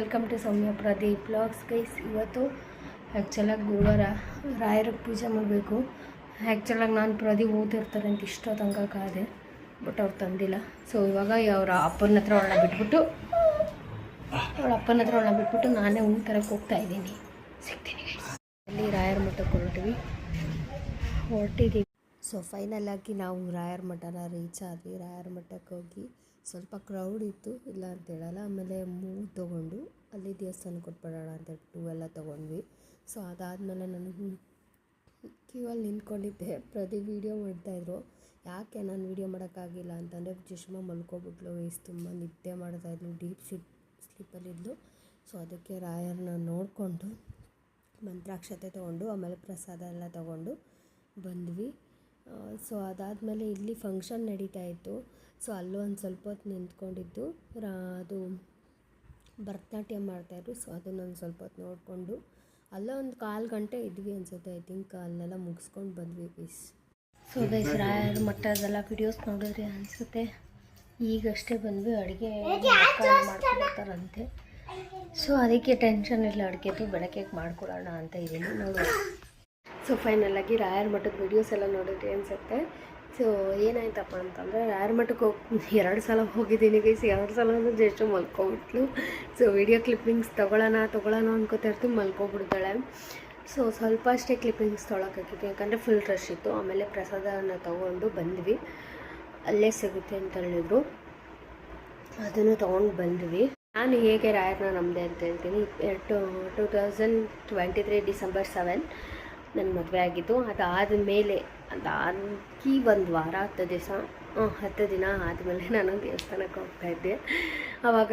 Welcome to Soumya Pradeep blogs guys. ಇವತ್ತು ಆ್ಯಕ್ಚುಲಾಗಿ ಗುರುವಾರ ರಾಯರಿಗೆ ಪೂಜೆ ಮಾಡಬೇಕು. ಆ್ಯಕ್ಚುಲಾಗಿ ನಾನು ಪ್ರದೀಪ್ ಓದಿರ್ತಾರೆ ಅಂತ ಇಷ್ಟೋ ತನಕ ಕಾದೆ, ಬಟ್ ಅವ್ರು ತಂದಿಲ್ಲ. ಸೊ ಇವಾಗ ಅವರ ಅಪ್ಪನ ಹತ್ರ ಅವಳನ್ನ ಬಿಟ್ಬಿಟ್ಟು ನಾನೇ ಉಣ್ಣು ತರಕ್ಕೆ ಹೋಗ್ತಾ ಇದ್ದೀನಿ. ಸಿಗ್ತೀನಿ ಗೈಸ್. ಅಲ್ಲಿ ರಾಯರ ಮಠಕ್ಕೆ ಹೊರಟಿದ್ದೀವಿ. ಸೊ ಫೈನಲ್ ಆಗಿ ನಾವು ರಾಯರ ಮಠನ ರೀಚ್ ಆದ್ವಿ. ರಾಯರ ಮಠಕ್ಕೆ ಹೋಗಿ ಸ್ವಲ್ಪ ಕ್ರೌಡ್ ಇತ್ತು, ಇಲ್ಲ ಅಂತ ಹೇಳಲ್ಲ. ಆಮೇಲೆ ಮೂವ್ ತೊಗೊಂಡು ಅಲ್ಲಿ ದೇವಸ್ಥಾನ ಕೊಟ್ಬಿಡೋಣ ಅಂತ ಹೇಳ್ಬಿಟ್ಟು ಎಲ್ಲ ತೊಗೊಂಡ್ವಿ. ಸೊ ಅದಾದಮೇಲೆ ನಾನು ಕ್ಯೂ ಅಲ್ಲಿ ನಿಂತ್ಕೊಂಡಿದ್ದೆ. ಪ್ರದೀಪ್ ವೀಡಿಯೋ ಮಾಡ್ತಾಯಿದ್ರು. ಯಾಕೆ ನಾನು ವೀಡಿಯೋ ಮಾಡೋಕ್ಕಾಗಿಲ್ಲ ಅಂತಂದರೆ ಸುಷ್ಮಾ ಮಲ್ಕೊಬಿಟ್ಲು. ತುಂಬ ನಿದ್ದೆ ಮಾಡ್ತಾಯಿದ್ಲು, ಡೀಪ್ ಸ್ಲೀಪಲ್ಲಿದ್ಲು. ಸೊ ಅದಕ್ಕೆ ರಾಯರನ್ನ ನೋಡಿಕೊಂಡು ಮಂತ್ರಾಕ್ಷತೆ ತೊಗೊಂಡು ಆಮೇಲೆ ಪ್ರಸಾದ ಎಲ್ಲ ತೊಗೊಂಡು ಬಂದ್ವಿ. ಸೊ ಅದಾದಮೇಲೆ ಇಲ್ಲಿ ಫಂಕ್ಷನ್ ನಡೀತಾಯಿತ್ತು. ಸೊ ಅಲ್ಲೂ ಒಂದು ಸ್ವಲ್ಪ ಹೊತ್ತು ನಿಂತ್ಕೊಂಡಿದ್ದು. ಅದು ಭರತನಾಟ್ಯ ಮಾಡ್ತಾಯಿದ್ರು. ಸೊ ಅದನ್ನೊಂದು ಸ್ವಲ್ಪ ಹೊತ್ತು ನೋಡಿಕೊಂಡು ಅಲ್ಲೇ ಒಂದು 1/4 ಗಂಟೆ ಇದ್ವಿ ಅನಿಸುತ್ತೆ. ಐ ಥಿಂಕ್ ಅಲ್ಲೆಲ್ಲ ಮುಗಿಸ್ಕೊಂಡು ಬಂದ್ವಿ ಗೈಸ್. ಸೊ ಗೈಸ್, ರಾಯರ ಮಠದೆಲ್ಲ ವಿಡಿಯೋಸ್ ನೋಡಿದ್ರಿ ಅನಿಸುತ್ತೆ. ಈಗಷ್ಟೇ ಬಂದ್ವಿ. ಅಡುಗೆ ಮಾಡ್ಕೊಳ್ತಾರಂತೆ. ಸೊ ಅದಕ್ಕೆ ಟೆನ್ಷನ್ ಇಲ್ಲ, ಅಡುಗೆದು ಬೆಳಗ್ಗೆ ಮಾಡ್ಕೊಡೋಣ ಅಂತ ಇದ್ದೀನಿ. ನೋಡುವ. ಸೊ ಫೈನಲಾಗಿ ರಾಯರ ಮಠದ ವೀಡಿಯೋಸ್ ಎಲ್ಲ ನೋಡಿದ್ರಿ ಅನಿಸುತ್ತೆ. ಸೊ ಏನಾಯ್ತಪ್ಪ ಅಂತಂದರೆ ರಾಯರ ಮಠಕ್ಕೆ ಹೋಗಿ 2 ಸಲ ಹೋಗಿದ್ದೀನಿ ಗೈಸ್. 2 ಸಲ ಜಸ್ಟ್ ಮಲ್ಕೊಬಿಟ್ಲು. ಸೊ ವೀಡಿಯೋ ಕ್ಲಿಪ್ಪಿಂಗ್ಸ್ ತೊಗೊಳ್ಳೋಣ ಅನ್ಕೋತಾ ಇರ್ತೀವಿ, ಮಲ್ಕೊಬಿಡ್ತಾಳೆ. ಸೊ ಸ್ವಲ್ಪ ಅಷ್ಟೇ ಕ್ಲಿಪ್ಪಿಂಗ್ಸ್ ತೊಗೊಳಕ್ಕಾಗಿತ್ತು, ಯಾಕಂದರೆ ಫುಲ್ ರಶ್ ಇತ್ತು. ಆಮೇಲೆ ಪ್ರಸಾದನ ತೊಗೊಂಡು ಬಂದ್ವಿ. ಅಲ್ಲೇ ಸಿಗುತ್ತೆ ಅಂತ ಹೇಳಿದ್ರು, ಅದನ್ನು ತೊಗೊಂಡು ಬಂದ್ವಿ. ನಾನು ಹೇಗೆ ರಾಯರನ್ನ ನಂಬಿದೆ ಅಂತ ಹೇಳ್ತೀನಿ. 2023 ಡಿಸೆಂಬರ್ 7 ನನ್ನ ಮದುವೆ ಆಗಿದ್ದು. ಅದಾದಮೇಲೆ ಅದಾಗಿ ಒಂದು ವಾರ 10 ದಿನ ಆದಮೇಲೆ ನಾನು ದೇವಸ್ಥಾನಕ್ಕೆ ಹೋಗ್ತಾಯಿದ್ದೆ. ಆವಾಗ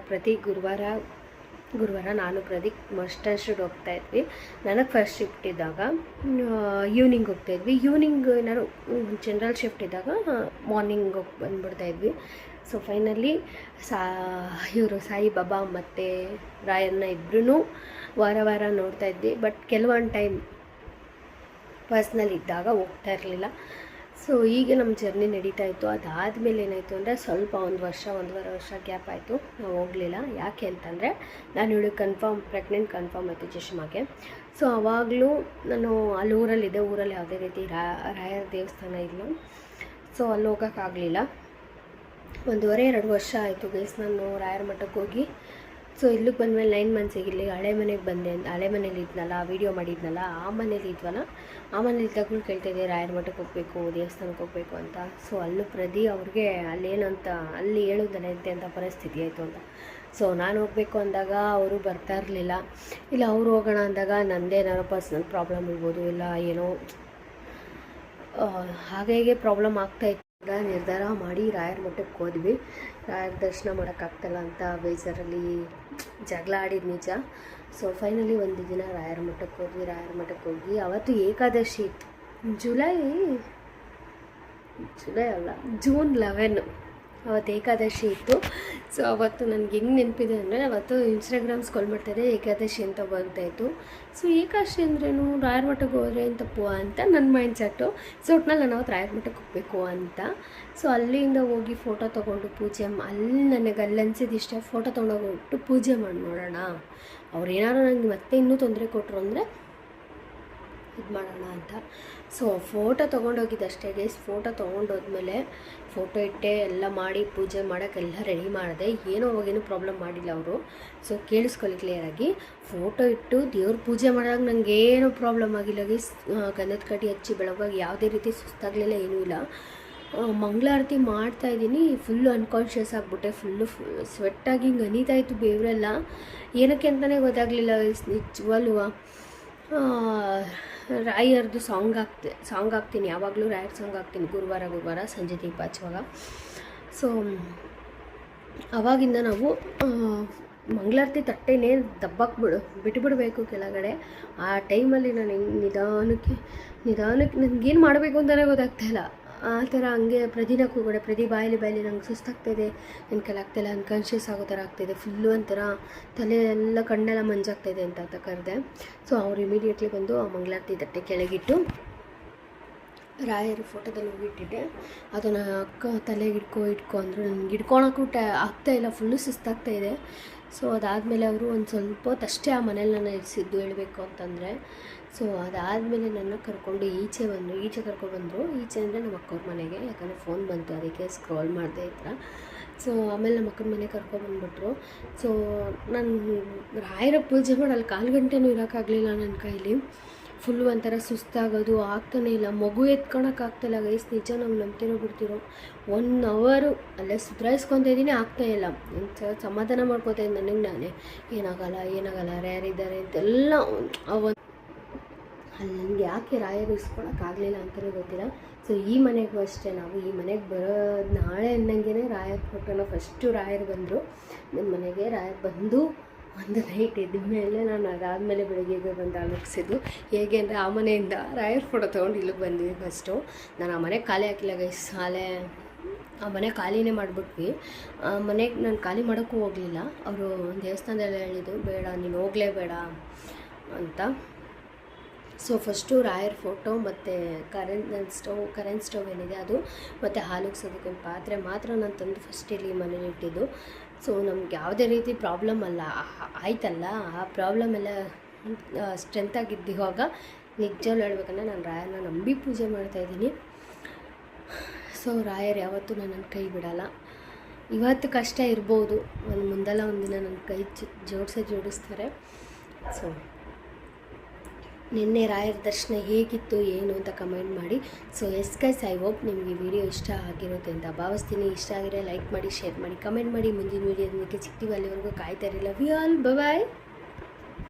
ಪ್ರತಿ ಗುರುವಾರ ನಾನು ಪ್ರದೀಪ್ ಮಸ್ಟ್ ಆ್ಯಂಡ್ ಶುಡ್ ಹೋಗ್ತಾಯಿದ್ವಿ. ನನಗೆ ಫಸ್ಟ್ ಶಿಫ್ಟ್ ಇದ್ದಾಗ ಈವ್ನಿಂಗ್ ಹೋಗ್ತಾಯಿದ್ವಿ. ಈವ್ನಿಂಗ್ ನಾನು ಜನರಲ್ ಶಿಫ್ಟ್ ಇದ್ದಾಗ ಮಾರ್ನಿಂಗ್ ಹೋಗಿ ಬಂದುಬಿಡ್ತಾಯಿದ್ವಿ. ಸೊ ಫೈನಲಿ ಇವರು ಸಾಯಿಬಾಬಾ ಮತ್ತು ರಾಯರನ್ನ ಇಬ್ಬರೂ ವಾರ ನೋಡ್ತಾಯಿದ್ವಿ. ಬಟ್ ಕೆಲವೊಂದು ಟೈಮ್ ಪರ್ಸ್ನಲ್ ಇದ್ದಾಗ ಹೋಗ್ತಾ ಇರಲಿಲ್ಲ. ಸೊ ಈಗ ನಮ್ಮ ಜರ್ನಿ ನಡೀತಾ ಇತ್ತು. ಅದಾದಮೇಲೆ ಏನಾಯಿತು ಅಂದರೆ ಸ್ವಲ್ಪ 1-1.5 ವರ್ಷ ಗ್ಯಾಪ್ ಆಯಿತು. ನಾವು ಹೋಗಲಿಲ್ಲ. ಯಾಕೆ ಅಂತಂದರೆ ನಾನು ಇವಳಿಗೆ ಪ್ರೆಗ್ನೆಂಟ್ ಕನ್ಫರ್ಮ್ ಆಯಿತು ಚಶ್ಮಾಗೆ. ಸೊ ಆವಾಗಲೂ ನಾನು ಅಲ್ಲಿ ಊರಲ್ಲಿ ಯಾವುದೇ ರೀತಿ ರಾಯರ ದೇವಸ್ಥಾನ ಇಲ್ಲ. ಸೊ ಅಲ್ಲಿ ಹೋಗೋಕ್ಕಾಗಲಿಲ್ಲ. 1.5-2 ವರ್ಷ ಆಯಿತು ಗೈಸ್ ನಾನು ರಾಯರ ಮಠಕ್ಕೆ ಹೋಗಿ. ಸೊ ಇಲ್ಲಿಗೆ ಬಂದಮೇಲೆ 9 ಮಂತ್ಸಿಗೆ ಇಲ್ಲಿ ಹಳೆ ಮನೆಗೆ ಬಂದೆ. ಹಳೆ ಮನೇಲಿ ಇದ್ನಲ್ಲ, ವೀಡಿಯೋ ಮಾಡಿದ್ನಲ್ಲ, ಆ ಮನೇಲಿ ಇದ್ವಲ್ಲ, ಆ ಮನೇಲಿ ತಗೊಂಡು ಕೇಳ್ತಾಯಿದ್ದೆ ರಾಯರ ಮಠಕ್ಕೆ ಹೋಗಬೇಕು, ದೇವಸ್ಥಾನಕ್ಕೆ ಹೋಗಬೇಕು ಅಂತ. ಸೊ ಅಲ್ಲೂ ಅವ್ರಿಗೆ ಅಲ್ಲೇನಂತ ಅಲ್ಲಿ ಹೇಳೋದಲ್ಲ ಅಂತ ಪರಿಸ್ಥಿತಿ ಆಯಿತು ಅಂತ. ಸೊ ನಾನು ಹೋಗಬೇಕು ಅಂದಾಗ ಅವರು ಬರ್ತಾ ಇರಲಿಲ್ಲ. ಇಲ್ಲ ಅವ್ರು ಹೋಗೋಣ ಅಂದಾಗ ನಂದೇನಾದ್ರು ಪರ್ಸ್ನಲ್ ಪ್ರಾಬ್ಲಮ್ ಇರ್ಬೋದು, ಇಲ್ಲ ಏನೋ ಹಾಗೆ ಪ್ರಾಬ್ಲಮ್ ಆಗ್ತಾಯಿತ್ತು. ನಿರ್ಧಾರ ಮಾಡಿ ರಾಯರ ಮಠಕ್ಕೆ ಹೋದ್ವಿ. ರಾಯರ ದರ್ಶನ ಮಾಡೋಕ್ಕಾಗ್ತಲ್ಲ ಅಂತ ಬೇಜಾರಲ್ಲಿ ಜಗಳ ಆಡಿದ ನಿಜ. ಸೊ ಫೈನಲಿ ಒಂದು ದಿನ ರಾಯರ ಮಠಕ್ಕೆ ಹೋಗಿ ಅವತ್ತು ಏಕಾದಶಿ ಇತ್ತು. ಜುಲೈ ಅಲ್ಲ, ಜೂನ್ 11 ಅವತ್ತು ಏಕಾದಶಿ ಇತ್ತು. ಸೊ ಅವತ್ತು ನನಗೆ ಹೆಂಗೆ ನೆನಪಿದೆ ಅಂದರೆ, ಅವತ್ತು ಇನ್ಸ್ಟಾಗ್ರಾಮ್ ಸ್ಕ್ರೋಲ್ ಮಾಡ್ತಾಯಿದ್ದೆ, ಏಕಾದಶಿ ಅಂತ ಬರ್ತಾಯಿತ್ತು. ಸೊ ಏಕಾದಶಿ ಅಂದ್ರೇನು, ರಾಯರ ಮಠಕ್ಕೆ ಹೋದರೆ ಏನು ತಪ್ಪು ಅಂತ ನನ್ನ ಮೈಂಡ್ ಸೆಟ್ಟು. ಸೊ ಒಟ್ಟಿನಲ್ಲಿ ನಾನು ಅವತ್ತು ರಾಯರ ಮಠಕ್ಕೆ ಹೋಗಬೇಕು ಅಂತ. ಸೊ ಅಲ್ಲಿಂದ ಹೋಗಿ ಫೋಟೋ ತೊಗೊಂಡು ಅಲ್ಲಿ ನನಗೆ ಅಲ್ಲಿ ಅನ್ಸಿದ್ದು ಇಷ್ಟ, ಫೋಟೋ ತೊಗೊಂಡೋಗ್ಬಿಟ್ಟು ಪೂಜೆ ಮಾಡಿ ನೋಡೋಣ. ಅವ್ರು ಏನಾದ್ರು ನನಗೆ ಮತ್ತೆ ಇನ್ನೂ ತೊಂದರೆ ಕೊಟ್ಟರು ಅಂದರೆ ಇದು ಮಾಡೋಣ ಅಂತ. ಸೊ ಫೋಟೋ ತೊಗೊಂಡೋಗಿದ್ದಷ್ಟೇ ಗೈಸ್. ಫೋಟೋ ತೊಗೊಂಡೋದ್ಮೇಲೆ ಫೋಟೋ ಇಟ್ಟೆ ಎಲ್ಲ ಮಾಡಿ ಪೂಜೆ ಮಾಡೋಕ್ಕೆಲ್ಲ ರೆಡಿ ಮಾಡಿದೆ. ಏನೋ ಅವಾಗೇನು ಪ್ರಾಬ್ಲಮ್ ಮಾಡಿಲ್ಲ ಅವರು. ಸೊ ಕೇಳಿಸ್ಕೊಳ್ಳಿ ಕ್ಲಿಯರಾಗಿ. ಫೋಟೋ ಇಟ್ಟು ದೇವ್ರ ಪೂಜೆ ಮಾಡಿದಾಗ ನನಗೇನೂ ಪ್ರಾಬ್ಲಮ್ ಆಗಿಲ್ಲ ಗೈಸ್. ಗಂಧದ ಕಡ್ಡಿ ಹಚ್ಚಿ ಬೆಳಗಾಗಿ ಯಾವುದೇ ರೀತಿ ಸುಸ್ತಾಗಲಿಲ್ಲ, ಏನೂ ಇಲ್ಲ. ಮಂಗಳಾರತಿ ಮಾಡ್ತಾಯಿದ್ದೀನಿ, ಫುಲ್ಲು ಅನ್ಕಾನ್ಷಿಯಸ್ ಆಗಿಬಿಟ್ಟೆ. ಫುಲ್ಲು ಸ್ವೆಟ್ಟಾಗಿ ಹಿಂಗೆ ಅನಿತಾಯಿತ್ತು ಬೇವರೆಲ್ಲ. ಏನಕ್ಕೆ ಅಂತಲೇ ಗೊತ್ತಾಗಲಿಲ್ಲ ನಿಜವಲ್ವ. ರಾಯರ್ದು ಸಾಂಗ್ ಹಾಕ್ತೀನಿ, ಯಾವಾಗಲೂ ರಾಯರ್ ಸಾಂಗ್ ಹಾಕ್ತೀನಿ ಗುರುವಾರ ಸಂಜೆ ದೀಪ ಹಚ್ಚುವಾಗ. ಸೊ ಆವಾಗಿಂದ ನಾವು ಮಂಗಳಾರತಿ ತಟ್ಟೆನೇ ಬಿಟ್ಟುಬಿಡಬೇಕು ಕೆಳಗಡೆ. ಆ ಟೈಮಲ್ಲಿ ನಾನು ಹೆಂಗೆ ನಿಧಾನಕ್ಕೆ ನನಗೇನು ಮಾಡಬೇಕು ಅಂತಲೇ ಗೊತ್ತಾಗ್ತಾಯಿಲ್ಲ. ಆ ಥರ ಹಂಗೆ ಪ್ರತಿನ ಕೂಗಡೆ ಬಾಯಲ್ಲಿ ನಂಗೆ ಸುಸ್ತಾಗ್ತಾಯಿದೆ, ನನ್ನ ಕೈಲಾಗ್ತಾಯಿಲ್ಲ, ಅನ್ಕಾನ್ಷಿಯಸ್ ಆಗೋ ಥರ ಆಗ್ತಾಯಿದೆ. ಫುಲ್ಲು ಒಂಥರ ತಲೆ ಎಲ್ಲ ಕಣ್ಣೆಲ್ಲ ಮಂಜಾಗ್ತಾಯಿದೆ ಅಂತ ಕರೆದೆ. ಸೊ ಅವ್ರು ಇಮಿಡಿಯೇಟ್ಲಿ ಬಂದು ಆ ಮಂಗಳಾರತಿ ತಟ್ಟೆ ಕೆಳಗಿಟ್ಟು ರಾಯರ ಫೋಟೋದಲ್ಲಿ ಹೋಗಿಟ್ಟಿದ್ದೆ. ಅದನ್ನು ಅಕ್ಕ ತಲೆಗೆ ಇಟ್ಕೊ ಅಂದರು. ನನಗೆ ಹಿಡ್ಕೊಳಕ್ಕೂ ಆಗ್ತಾಯಿಲ್ಲ, ಫುಲ್ಲು ಸುಸ್ತಾಗ್ತಾಯಿದೆ. ಸೊ ಅದಾದಮೇಲೆ ಅವರು ಒಂದು ಸ್ವಲ್ಪ ಹೊತ್ತು ಆ ಮನೇಲಿ ನನ್ನ ಇರಿಸಿದ್ದು ಹೇಳಬೇಕು ಅಂತಂದರೆ. ಸೊ ಅದಾದಮೇಲೆ ನನ್ನ ಕರ್ಕೊಂಡು ಈಚೆ ಕರ್ಕೊಬಂದರು. ಈಚೆ ಅಂದರೆ ನಮ್ಮ ಅಕ್ಕವ್ರ ಮನೆಗೆ, ಯಾಕಂದರೆ ಫೋನ್ ಬಂತು ಅದಕ್ಕೆ ಸ್ಕ್ರೋಲ್ ಮಾಡಿದೆ ಈ ಥರ. ಸೊ ಆಮೇಲೆ ನಮ್ಮ ಅಕ್ಕನ ಮನೆ ಕರ್ಕೊಬಂದ್ಬಿಟ್ರು. ಸೊ ನಾನು ರಾಯರ ಪೂಜೆ ಮಾಡಿ ಅಲ್ಲಿ 1/4 ಗಂಟೆನೂ ಇರೋಕ್ಕಾಗಲಿಲ್ಲ ನನ್ನ ಕೈಲಿ. ಫುಲ್ಲು ಒಂಥರ ಸುಸ್ತಾಗೋದು, ಆಗ್ತಾನೆ ಇಲ್ಲ. ಮಗು ಎತ್ಕೊಳಕ್ಕಾಗ್ತಾಯಿಲ್ಲ ಗೈಸ್, ನಿಜ ನಾವು ನಂಬ್ತಿರೋ ಬಿಡ್ತಿರೋ. 1 ಅವರು ಅಲ್ಲೇ ಸುಧಾರಿಸ್ಕೊತಾ ಇದ್ದೀನಿ, ಆಗ್ತಾಯಿಲ್ಲ. ಸಮಾಧಾನ ಮಾಡ್ಕೋತಾ ಇದ್ದೀನಿ ನನಗೆ ನಾನೇ, ಏನಾಗಲ್ಲ ಯಾರಿದ್ದಾರೆ ಅಂತೆಲ್ಲ. ಅಲ್ಲಿ ನನಗೆ ಯಾಕೆ ರಾಯರು ಇಸ್ಕೊಳಕ್ಕಾಗಲಿಲ್ಲ ಅಂತಲೇ ಗೊತ್ತಿಲ್ಲ. ಸೊ ಈ ಮನೆಗೂ ಅಷ್ಟೇ, ನಾವು ಈ ಮನೆಗೆ ಬರೋದು ನಾಳೆ ಅನ್ನಂಗೆ ರಾಯರ ಫೋಟೋನ ಫಸ್ಟು ರಾಯರು ಬಂದರು ನಮ್ಮ ಮನೆಗೆ. ರಾಯರು ಬಂದು ಒಂದು ನೈಟ್ ಇದ್ದ ಮೇಲೆ ನಾನು ಅದಾದಮೇಲೆ ಬೆಳಗ್ಗೆಗೆ ಬಂದು ಅಲಗಿಸಿದ್ದು. ಹೇಗೆ ಅಂದರೆ ಆ ಮನೆಯಿಂದ ರಾಯರ ಫೋಟೋ ತೊಗೊಂಡು ಇಲ್ಲಿಗೆ ಬಂದಿದ್ವಿ ಫಸ್ಟು. ನಾನು ಆ ಮನೆಗೆ ಖಾಲಿ ಹಾಕಿಲ್ಲ ಗೈಸ್, ಆ ಮನೆ ಖಾಲಿನೇ ಮಾಡಿಬಿಟ್ವಿ. ಆ ಮನೆಗೆ ನಾನು ಖಾಲಿ ಮಾಡೋಕ್ಕೂ ಹೋಗಲಿಲ್ಲ. ಅವರು ದೇವಸ್ಥಾನದಲ್ಲಿ ಹೇಳಿದ್ದು ಬೇಡ ನೀನು ಹೋಗಲೇಬೇಡ ಅಂತ. ಸೊ ಫಸ್ಟು ರಾಯರ ಫೋಟೋ ಮತ್ತು ಕರೆಂಟ್ ಸ್ಟವ್ ಏನಿದೆ ಅದು, ಮತ್ತು ಹಾಲು ಉಗ್ಸೋದಕ್ಕೊಂದು ಪಾತ್ರೆ ಮಾತ್ರ ನಾನು ತಂದು ಫಸ್ಟ್ ಇಲ್ಲಿ ಮನೇಲಿ ಇಟ್ಟಿದ್ದು. ಸೊ ನಮ್ಗೆ ಯಾವುದೇ ರೀತಿ ಪ್ರಾಬ್ಲಮ್ ಆಯ್ತಲ್ಲ, ಆ ಪ್ರಾಬ್ಲಮ್ ಎಲ್ಲ ಸ್ಟ್ರೆಂತಾಗಿದ್ದು ಇವಾಗ ನಿಜವಾಗ್ಲೂ ಹೇಳ್ಬೇಕಂದ್ರೆ ನಾನು ರಾಯರನ್ನ ನಂಬಿ ಪೂಜೆ ಮಾಡ್ತಾಯಿದ್ದೀನಿ. ಸೊ ರಾಯರು ಯಾವತ್ತೂ ನನ್ನನ್ನು ಕೈ ಬಿಡಲ್ಲ. ಇವತ್ತು ಕಷ್ಟ ಇರ್ಬೋದು, ಮುಂದೆಲ್ಲ ಒಂದಿನ ನನ್ನ ಕೈ ಜೋಡಿಸ್ತಾರೆ. ಸೊ ನಿನ್ನೆ ರಾಯರ ದರ್ಶನ ಹೇಗಿತ್ತು ಏನು ಅಂತ ಕಮೆಂಟ್ ಮಾಡಿ. ಸೊ ಗೈಸ್, ಐ ಹೋಪ್ ನಿಮಗೆ ಈ ವಿಡಿಯೋ ಇಷ್ಟ ಆಗಿರುತ್ತೆ ಅಂತ ಭಾವಿಸ್ತೀನಿ. ಇಷ್ಟ ಆಗಿರೋ ಲೈಕ್ ಮಾಡಿ, ಶೇರ್ ಮಾಡಿ, ಕಮೆಂಟ್ ಮಾಡಿ. ಮುಂದಿನ ವೀಡಿಯೋದಕ್ಕೆ ಸಿಗ್ತೀವಿ, ಅಲ್ಲಿವರೆಗೂ ಕಾಯ್ತಾ ಇರಲಿಲ್ಲ. We all bye.